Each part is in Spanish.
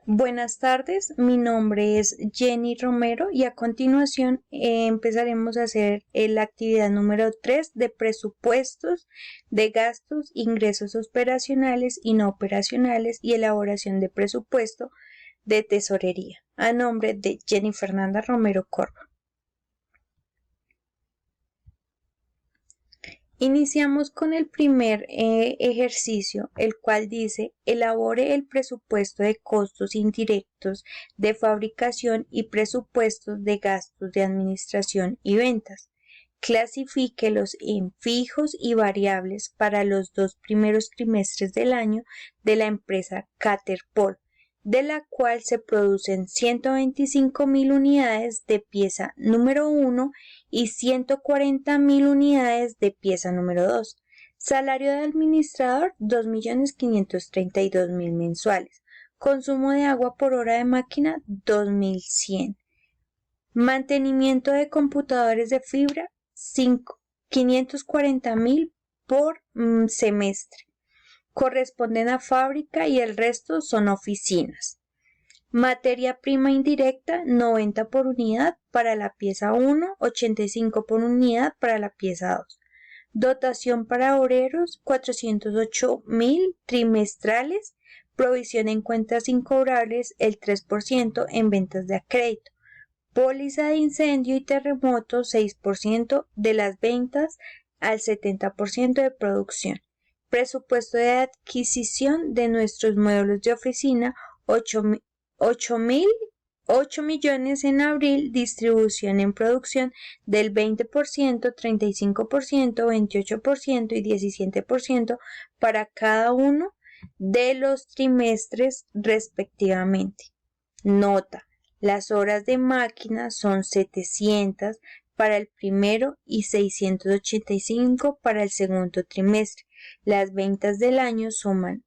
Buenas tardes, mi nombre es Jenny Romero y a continuación empezaremos a hacer la actividad número 3 de presupuestos de gastos, ingresos operacionales y no operacionales y elaboración de presupuesto de tesorería, a nombre de Jenny Fernanda Romero Corva. Iniciamos con el primer ejercicio, el cual dice: elabore el presupuesto de costos indirectos de fabricación y presupuestos de gastos de administración y ventas. Clasifíquelos en fijos y variables para los 2 primeros trimestres del año de la empresa Caterpillar, de la cual se producen 125.000 unidades de pieza número 1 y 140.000 unidades de pieza número 2. Salario de administrador, 2.532.000 mensuales. Consumo de agua por hora de máquina, 2.100. Mantenimiento de computadores de fibra, 540.000 por semestre. Corresponden a fábrica y el resto son oficinas. Materia prima indirecta, 90 por unidad para la pieza 1, 85 por unidad para la pieza 2. Dotación para obreros, 408.000 trimestrales. Provisión en cuentas incobrables, el 3% en ventas de crédito. Póliza de incendio y terremoto, 6% de las ventas al 70% de producción. Presupuesto de adquisición de nuestros muebles de oficina, 8 millones en abril, distribución en producción del 20%, 35%, 28% y 17% para cada uno de los trimestres respectivamente. Nota: las horas de máquina son 700 para el primero y 685 para el segundo trimestre. Las ventas del año suman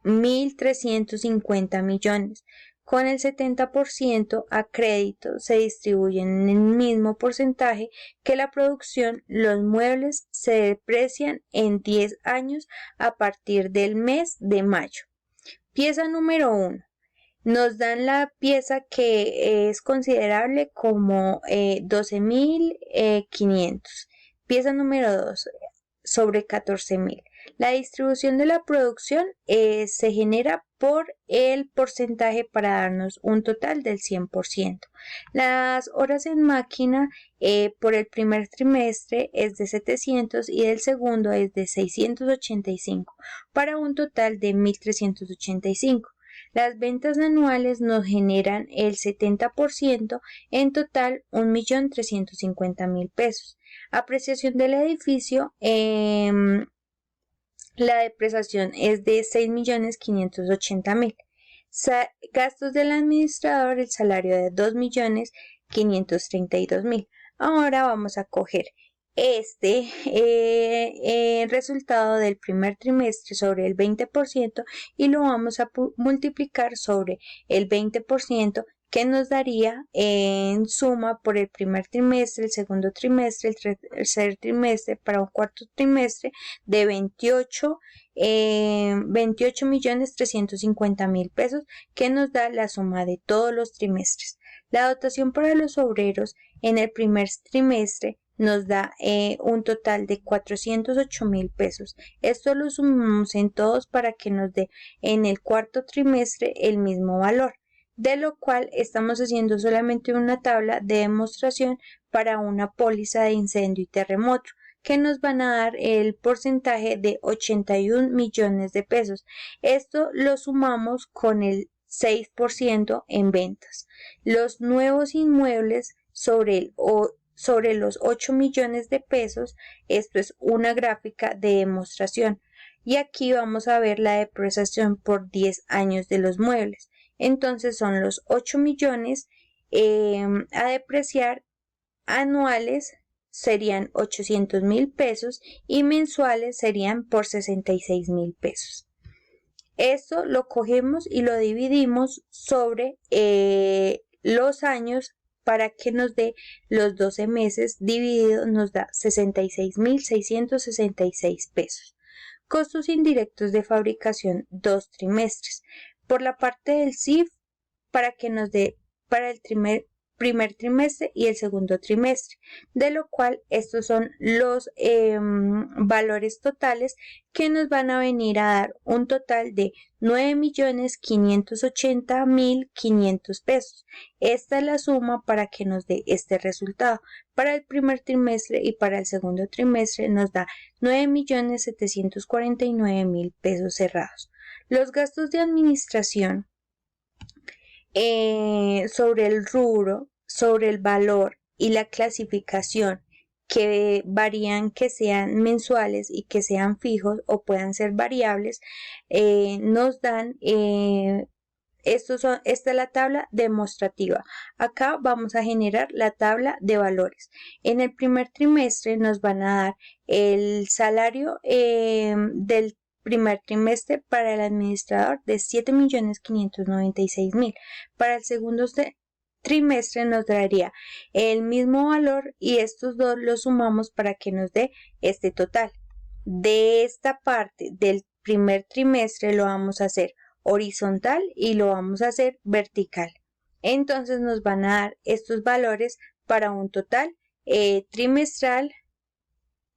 1.350 millones. Con el 70% a crédito se distribuyen en el mismo porcentaje que la producción. Los muebles se deprecian en 10 años a partir del mes de mayo. Pieza número 1. Nos dan la pieza que es considerable como 12.500. Pieza número 2 sobre 14.000. La distribución de la producción se genera por el porcentaje para darnos un total del 100%. Las horas en máquina por el primer trimestre es de 700 y del segundo es de 685 para un total de 1.385. Las ventas anuales nos generan el 70%, en total 1.350.000 pesos. Apreciación del edificio, la depreciación es de 6.580.000. Gastos del administrador, el salario de 2.532.000. Ahora vamos a coger resultado del primer trimestre sobre el 20% y lo vamos a multiplicar sobre el 20%, que nos daría en suma por el primer trimestre, el segundo trimestre, el tercer trimestre para un cuarto trimestre de 28.350.000 pesos, que nos da la suma de todos los trimestres. La dotación para los obreros en el primer trimestre nos da un total de 408.000 pesos. Esto lo sumamos en todos para que nos dé en el cuarto trimestre el mismo valor, de lo cual estamos haciendo solamente una tabla de demostración para una póliza de incendio y terremoto, que nos van a dar el porcentaje de 81 millones de pesos. Esto lo sumamos con el 6% en ventas. Los nuevos inmuebles sobre los 8 millones de pesos, esto es una gráfica de demostración, y aquí vamos a ver la depreciación por 10 años de los muebles. Entonces son los 8 millones a depreciar. Anuales serían 800.000 pesos y mensuales serían por 66.000 pesos. Esto lo cogemos y lo dividimos sobre los años para que nos dé los 12 meses dividido, nos da 66.666 pesos. Costos indirectos de fabricación, 2 trimestres. Por la parte del CIF para que nos dé para el primer trimestre y el segundo trimestre, de lo cual estos son los valores totales que nos van a venir a dar un total de 9.580.500 pesos. Esta es la suma para que nos dé este resultado. Para el primer trimestre y para el segundo trimestre nos da 9.749.000 pesos cerrados. Los gastos de administración sobre el rubro, sobre el valor y la clasificación, que varían, que sean mensuales y que sean fijos o puedan ser variables, nos dan esta es la tabla demostrativa. Acá vamos a generar la tabla de valores. En el primer trimestre nos van a dar el salario del primer trimestre para el administrador de 7.596.000. Para el segundo trimestre nos daría el mismo valor y estos dos los sumamos para que nos dé este total. De esta parte del primer trimestre lo vamos a hacer horizontal y lo vamos a hacer vertical. Entonces nos van a dar estos valores para un total trimestral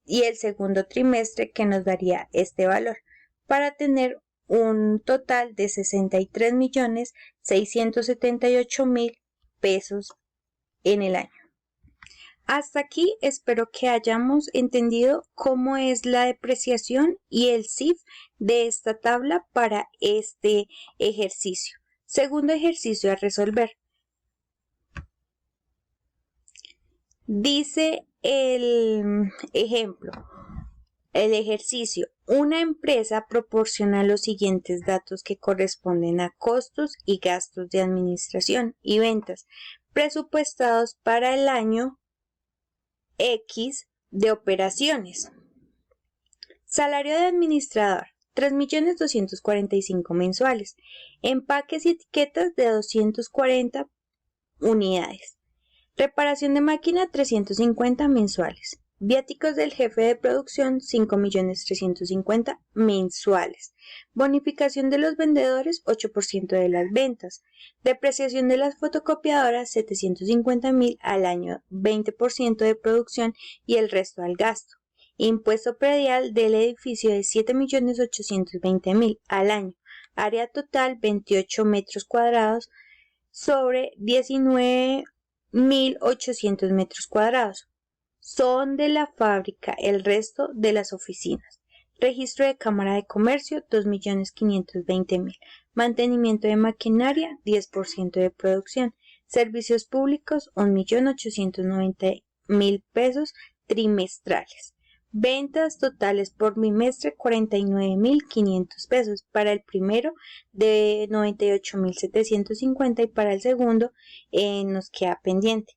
y el segundo trimestre que nos daría este valor, para tener un total de 63.678.000 pesos en el año. Hasta aquí espero que hayamos entendido cómo es la depreciación y el CIF de esta tabla para este ejercicio. Segundo ejercicio a resolver. Dice el ejemplo, el ejercicio: una empresa proporciona los siguientes datos que corresponden a costos y gastos de administración y ventas presupuestados para el año X de operaciones. Salario de administrador: 3.245.000 mensuales. Empaques y etiquetas de 240 unidades. Reparación de máquina: 350 mensuales. Viáticos del jefe de producción: 5.350.000 mensuales. Bonificación de los vendedores: 8% de las ventas. Depreciación de las fotocopiadoras: 750.000 al año, 20% de producción y el resto al gasto. Impuesto predial del edificio de 7.820.000 al año. Área total: 28 metros cuadrados sobre 19.800 metros cuadrados. Son de la fábrica el resto de las oficinas. Registro de Cámara de Comercio: 2.520.000. Mantenimiento de maquinaria: 10% de producción. Servicios públicos: 1.890.000 pesos trimestrales. Ventas totales por bimestre: 49.500 pesos. Para el primero de 98.750 y para el segundo nos queda pendiente.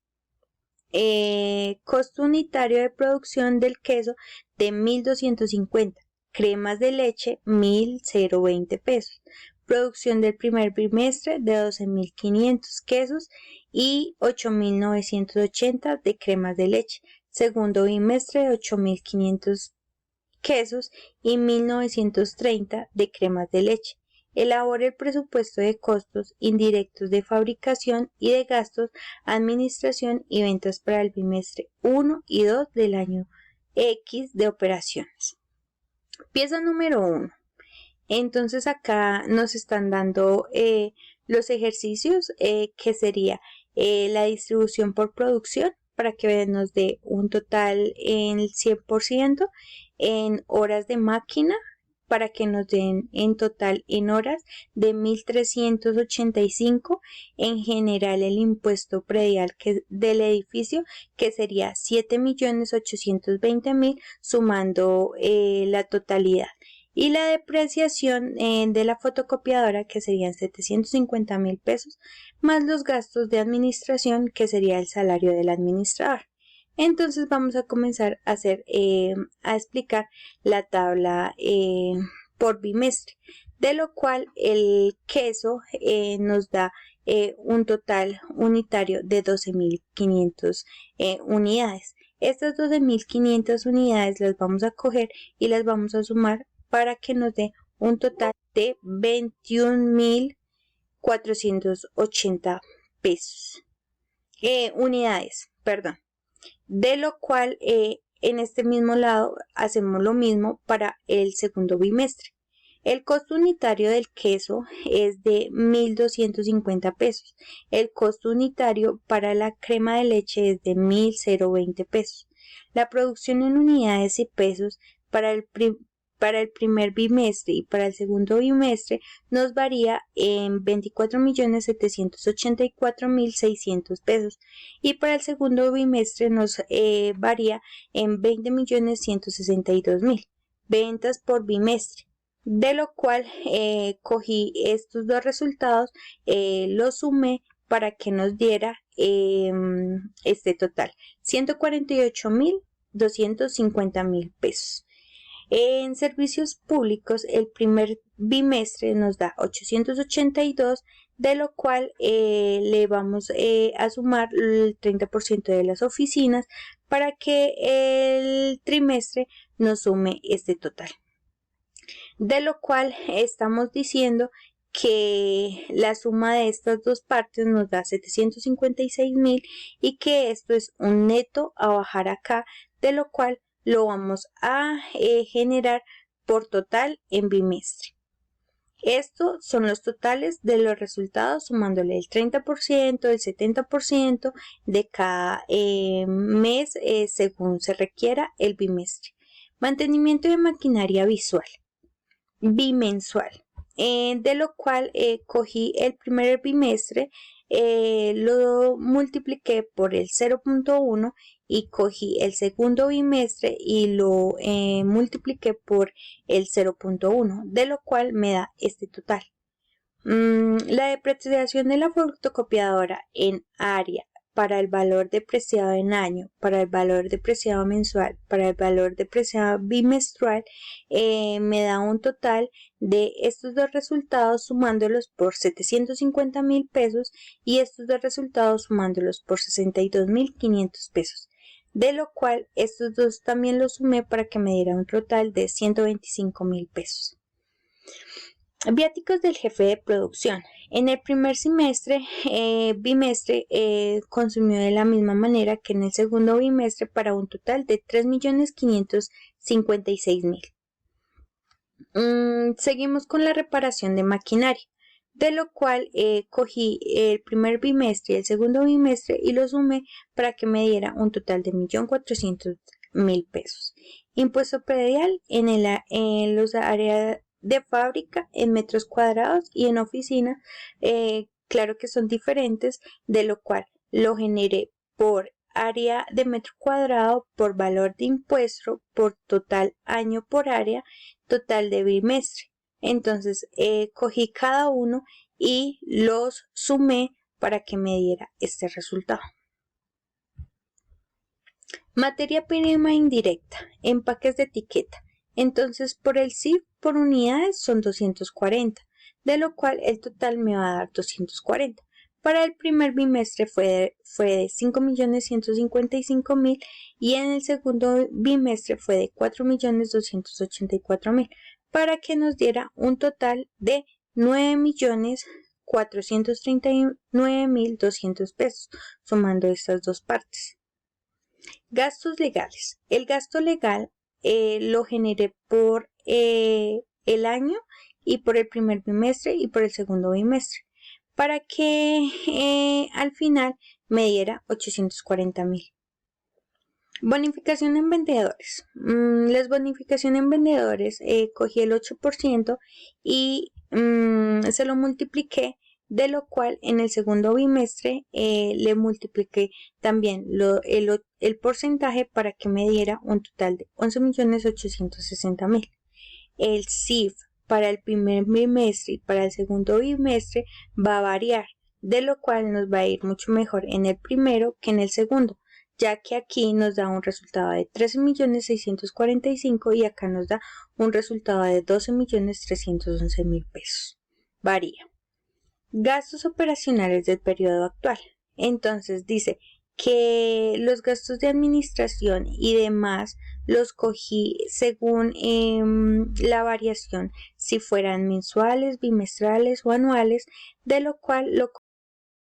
Costo unitario de producción del queso de 1.250. Cremas de leche: 1.020 pesos. Producción del primer bimestre de 12.500 quesos y 8.980 de cremas de leche. Segundo bimestre de 8.500 quesos y 1.930 de cremas de leche. Elabore el presupuesto de costos indirectos de fabricación y de gastos, administración y ventas para el bimestre 1 y 2 del año X de operaciones. Pieza número 1. Entonces acá nos están dando los ejercicios que sería la distribución por producción para que nos dé un total en el 100%, en horas de máquina para que nos den en total en horas de 1.385, en general el impuesto predial del edificio que sería 7.820.000 sumando la totalidad, y la depreciación de la fotocopiadora que serían 750.000 pesos más los gastos de administración que sería el salario del administrador. Entonces vamos a comenzar a explicar la tabla por bimestre, de lo cual el queso nos da un total unitario de 12.500 unidades. Estas 12.500 unidades las vamos a coger y las vamos a sumar para que nos dé un total de 21.000 480 pesos. Unidades, perdón. De lo cual en este mismo lado hacemos lo mismo para el segundo bimestre. El costo unitario del queso es de 1.250 pesos. El costo unitario para la crema de leche es de 1.020 pesos. La producción en unidades y pesos para el primer bimestre y para el segundo bimestre nos varía en 24.784.600 pesos y para el segundo bimestre nos varía en 20.162.000 ventas por bimestre, de lo cual cogí estos dos resultados, los sumé para que nos diera este total, 148.250.000 pesos. En servicios públicos el primer bimestre nos da 882, de lo cual le vamos a sumar el 30% de las oficinas para que el trimestre nos sume este total. De lo cual estamos diciendo que la suma de estas dos partes nos da 756.000 y que esto es un neto a bajar acá, de lo cual lo vamos a generar por total en bimestre. Estos son los totales de los resultados sumándole el 30%, el 70% de cada mes según se requiera el bimestre. Mantenimiento de maquinaria visual bimensual, de lo cual cogí el primer bimestre, lo multipliqué por el 0.1 y cogí el segundo bimestre y lo multipliqué por el 0.1, de lo cual me da este total. La depreciación de la fotocopiadora en área para el valor depreciado en año, para el valor depreciado mensual, para el valor depreciado bimestral, me da un total de estos dos resultados sumándolos por 750.000 pesos y estos dos resultados sumándolos por 62.500 pesos. De lo cual estos dos también los sumé para que me diera un total de 125.000 pesos. Viáticos del jefe de producción. En el primer bimestre consumió de la misma manera que en el segundo bimestre para un total de 3.556.000. Seguimos con la reparación de maquinaria, de lo cual cogí el primer bimestre y el segundo bimestre y lo sumé para que me diera un total de 1.400.000 pesos. Impuesto predial en los áreas de fábrica en metros cuadrados y en oficina, claro que son diferentes, de lo cual lo generé por área de metro cuadrado, por valor de impuesto, por total año por área, total de bimestre. Entonces cogí cada uno y los sumé para que me diera este resultado. Materia prima indirecta, empaques de etiqueta. Entonces por el CIF por unidades son 240, de lo cual el total me va a dar 240. Para el primer bimestre fue de 5.155.000 y en el segundo bimestre fue de 4.284.000 para que nos diera un total de 9.439.200 pesos, sumando estas dos partes. Gastos legales. El gasto legal lo generé por el año y por el primer bimestre y por el segundo bimestre para que al final me diera 840.000. Bonificación en vendedores. Las bonificaciones en vendedores cogí el 8% y se lo multipliqué, de lo cual en el segundo bimestre le multipliqué también el porcentaje para que me diera un total de 11.860.000. El CIF para el primer bimestre y para el segundo bimestre va a variar, de lo cual nos va a ir mucho mejor en el primero que en el segundo, ya que aquí nos da un resultado de 13.645.000 y acá nos da un resultado de 12.311.000 pesos. Varía. Gastos operacionales del periodo actual. Entonces dice que los gastos de administración y demás los cogí según la variación si fueran mensuales, bimestrales o anuales, de lo cual lo